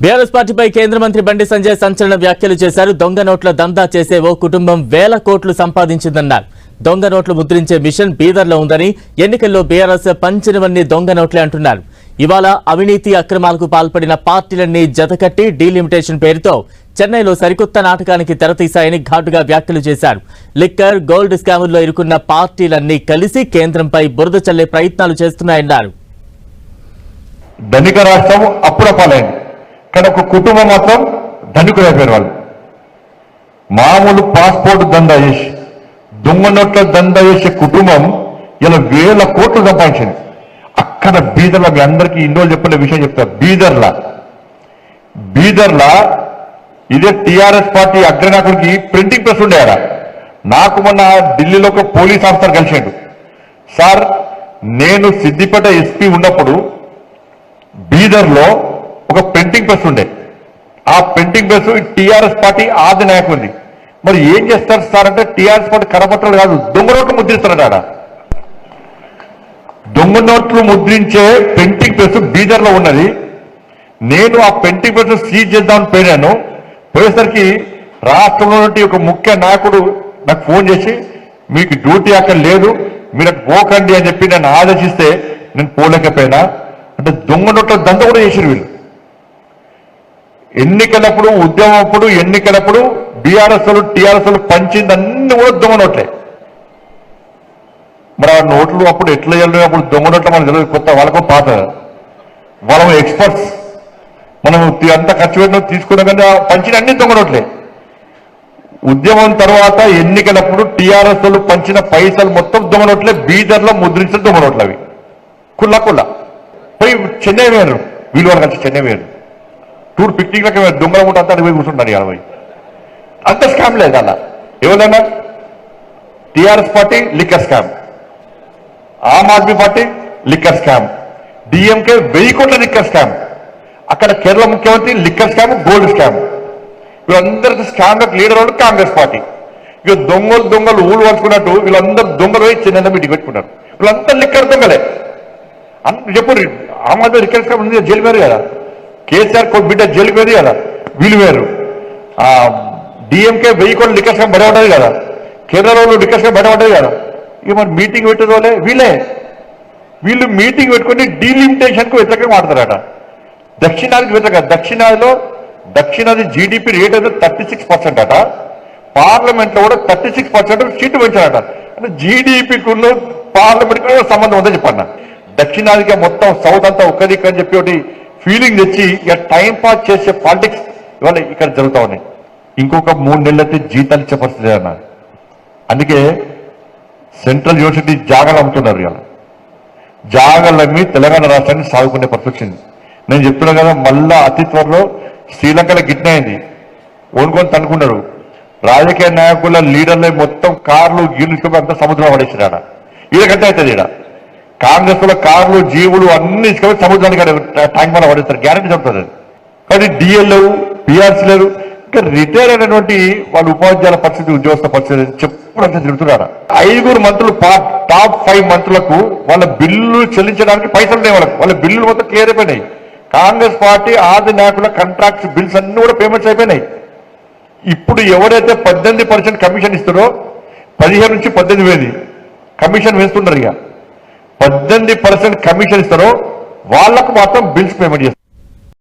BRS పార్టీపై కేంద్ర మంత్రి బండి సంజయ్ సంచలన వ్యాఖ్యలు చేశారు. దొంగ నోట్ల దందా చేసే ఓ కుటుంబం వేల కోట్లు సంపాదించిందన్నారు. దొంగ నోట్లు ముద్రించే మిషన్ బీదర్లో ఉందని, ఎన్నికల్లో బీఆర్ఎస్ పంచినవన్నీ దొంగ నోట్లే అంటున్నారు. ఇవాళ అవినీతి అక్రమాలకు పాల్పడిన పార్టీలన్నీ జతకట్టి డీలిమిటేషన్ పేరుతో చెన్నైలో సరికొత్త నాటకానికి తెరతీశాయని ఘాటుగా వ్యాఖ్యలు చేశారు. లిక్కర్, గోల్డ్ స్కాముల్లో ఇరుకున్న పార్టీలన్నీ కలిసి కేంద్రంపై బురద చల్లే ప్రయత్నాలు చేస్తున్నాయన్నారు. ధనిక రాష్ట్రం అప్పుడపాలైంది, కానీ ఒక కుటుంబం మాత్రం ధనికులైపోయారు. వాళ్ళు మామూలు పాస్పోర్ట్ దందా చేసి, దొంగ నోట్ల దందా చేసే కుటుంబం ఇలా వేల కోట్లు సంపాదించింది. అక్కడ బీదర్లా, మీ అందరికీ ఇన్నో చెప్పిన విషయం చెప్తారు. బీదర్లా ఇదే టీఆర్ఎస్ పార్టీ అగ్రనాయకుడికి ప్రింటింగ్ ప్రెస్ ఉండేయారా. నాకు మొన్న ఢిల్లీలో ఒక పోలీస్ ఆఫీసర్ కలిసాడు. సార్, నేను సిద్దిపేట ఎస్పీ ఉన్నప్పుడు బీదర్లో ఒక ప్రింటింగ్ ప్రెస్ ఉండే. ఆ ప్రింటింగ్ ప్రెస్ టీఆర్ఎస్ పార్టీ ఆది నాయకుడిది. మరి ఏం చేస్తారు సార్ అంటే, టీఆర్ఎస్ పార్టీ కరపత్రాలు కాదు, దొంగ నోట్లు ముద్రిస్తున్నాడు. ఆడ దొంగ నోట్లు ముద్రించే ప్రింటింగ్ ప్రెస్ బీదర్లో ఉన్నది. నేను ఆ ప్రింటింగ్ ప్రెస్ సీజ్ చేద్దామని పోయినాను. పోయేసరికి రాష్ట్రంలో ఒక ముఖ్య నాయకుడు నాకు ఫోన్ చేసి, మీకు డ్యూటీ అక్కడ లేదు, మీరు పోకండి అని చెప్పి నన్ను ఆదేశిస్తే నేను పోలేకపోయినా. అంటే దొంగ నోట్ల దంద కూడా చేసారు వీళ్ళు. ఎన్నికలప్పుడు, ఉద్యమప్పుడు, ఎన్నికలప్పుడు బీఆర్ఎస్ వాళ్ళు, టీఆర్ఎస్ వాళ్ళు పంచింది అన్ని కూడా దొంగ నోట్లే. మరి ఆ నోట్లు అప్పుడు ఎట్లా వెళ్ళిన, అప్పుడు దొంగ నోట్ల మనకు తెలియదు, కొత్త వాళ్ళకు పాత, వాళ్ళ ఎక్స్పర్ట్స్. మనం అంతా ఖర్చు పెట్టిన తీసుకున్నా కానీ పంచిన అన్ని దొంగ నోట్లే. ఉద్యమం తర్వాత ఎన్నికలప్పుడు టీఆర్ఎస్ వాళ్ళు పంచిన పైసలు మొత్తం దొంగ నోట్లే. బీదర్లో ముద్రించిన దొంగ నోట్లు అవి కుల్లా పోయి చెన్నై వేరు, వీళ్ళు వాళ్ళు కలిసి చెన్నై వేరు టూర్ పిక్నిక్ లకి దొంగల మూట అంతా పోయి కూర్చుంటారు. 50 అంత స్కామ్ లేదు అలా. ఎవరైనా TRS party liquor scam, Aam Aadmi party liquor scam, DMK 1000 కోట్ల లిక్కర్ స్కామ్, అక్కడ కేరళ ముఖ్యమంత్రి లిక్కర్ స్కామ్, గోల్డ్ స్కామ్. వీళ్ళందరికీ స్కామ్లకు లీడర్ వాళ్ళు కాంగ్రెస్ పార్టీ. ఇక దొంగలు ఊళ్ళు పంచుకున్నట్టు వీళ్ళందరూ దొంగలు పోయి చిన్న మీటింగ్ పెట్టుకున్నారు. వీళ్ళంతా లిక్కర్ దొంగలే. చెప్పు, ఆమ్ ఆద్మీ లిక్కర్ స్కామ్ ఉంది, జైలు వేరు కదా. కేసీఆర్ బిడ్డ జైలుకి వేరు కదా, వీళ్ళు వేరు. డిఎంకే 1000 కోట్ల లిక్కర్ స్కామ్ బయట పడ్డది కదా, కేరళలో లిక్కర్ స్కామ్ బయట పడ్డది కదా. ఇక మరి మీటింగ్ పెట్టేది వాళ్ళే వీళ్ళు మీటింగ్ పెట్టుకుని డీలిమిటేషన్కు వ్యతిరేకంగా మాట్లాడతారట. దక్షిణాదికి వ్యతిరేకంగా. దక్షిణాది జీడిపి రేట్ అయితే 36% అట. పార్లమెంట్ లో కూడా 36% సీట్లు పెంచారట. అంటే జీడిపికి పార్లమెంట్ సంబంధం ఉందని చెప్పన్న. దక్షిణాదిగా మొత్తం సౌత్ అంతా ఒక్కదిక్క అని చెప్పి ఒకటి ఫీలింగ్ తెచ్చి ఇక టైం పాస్ చేసే పాలిటిక్స్ ఇవాళ ఇక్కడ జరుగుతూ ఉన్నాయి. ఇంకొక 3 నెలలైతే జీతాలు ఇచ్చే పరిస్థితి అన్నారు. అందుకే సెంట్రల్ యూనివర్సిటీ జాగాలు అమ్ముతున్నారు. ఇవాళ జాగాలమ్మి తెలంగాణ రాష్ట్రాన్ని సాగుకునే పరిస్థితి వచ్చింది. నేను చెప్తున్నా కదా, మళ్ళా అతి త్వరలో శ్రీలంకలో గిట్నైంది. ఓనుకొని తనుకున్నారు. రాజకీయ నాయకుల లీడర్లే మొత్తం కార్లు గీళ్ళు అంతా సముద్రంలో పడేసిరాడ. ఈడకంటే అవుతుంది. ఈడ కాంగ్రెస్ లో కార్లు, జీవులు అన్ని ఇసుకొని సముద్రానికి ట్యాంక్ మన పడేస్తారు. గ్యారెంటీ చెప్తుంది. కానీ డిఎల్ లేవు, పిఆర్సీ లేరు. ఇంకా రిటైర్ అయినటువంటి వాళ్ళ ఉపాధ్యాయుల పరిస్థితి, ఉద్యోగస్తుల పరిస్థితి చెప్పుడంతా తిరుగుతున్నారా. 5 మంత్రులు, టాప్ 5 మంత్రులకు వాళ్ళ బిల్లు చెల్లించడానికి పైసలు ఉన్నాయి. వాళ్ళ బిల్లులు మొత్తం క్లియర్ అయిపోయినాయి. కాంగ్రెస్ పార్టీ ఆది నాయకుల కాంట్రాక్ట్స్ బిల్స్ అన్ని కూడా పేమెంట్స్ అయిపోయినాయి. ఇప్పుడు ఎవరైతే 18% కమిషన్ ఇస్తారో 15 నుంచి 18,000 కమిషన్ వేస్తున్నారు. ఇక 18% కమిషన్ ఇస్తారో వాళ్లకు మాత్రం బిల్స్ పేమెంట్ చేస్తారు.